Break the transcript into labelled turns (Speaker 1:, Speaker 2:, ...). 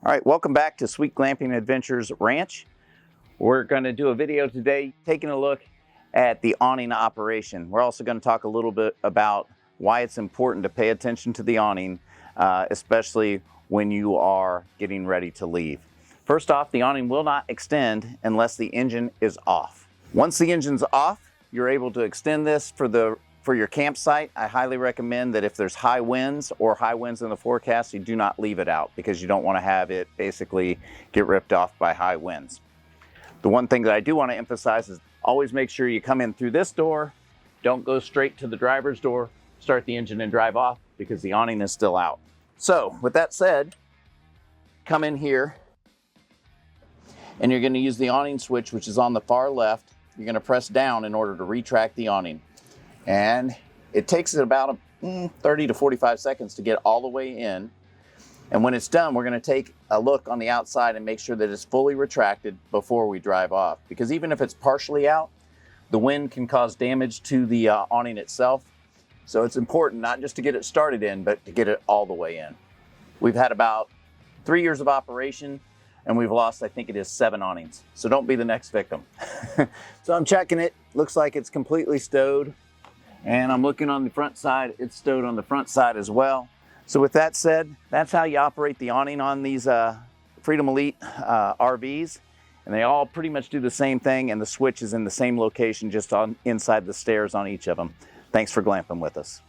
Speaker 1: All right, welcome back to Sweet Glamping Adventures Ranch. We're going to do a video today taking a look at the awning operation. We're also going to talk a little bit about why it's important to pay attention to the awning, especially when you are getting ready to leave. First off, the awning will not extend unless the engine is off. Once the engine's off, you're able to extend this for your campsite. I highly recommend that if there's high winds or high winds in the forecast, you do not leave it out because you don't want to have it basically get ripped off by high winds. The one thing that I do want to emphasize is always make sure you come in through this door. Don't go straight to the driver's door, start the engine and drive off because the awning is still out. So with that said, come in here and you're going to use the awning switch, which is on the far left. You're going to press down in order to retract the awning. And it takes it about 30 to 45 seconds to get all the way in. And when it's done, we're going to take a look on the outside and make sure that it's fully retracted before we drive off. Because even if it's partially out, the wind can cause damage to the awning itself. So it's important not just to get it started in, but to get it all the way in. We've had about 3 years of operation and we've lost, I think it is 7 awnings. So don't be the next victim. So I'm checking it. Looks like it's completely stowed. And I'm looking on the front side, it's stowed on the front side as well. So with that said, that's how you operate the awning on these Freedom Elite RVs. And they all pretty much do the same thing, and the switch is in the same location, just on inside the stairs on each of them. Thanks for glamping with us.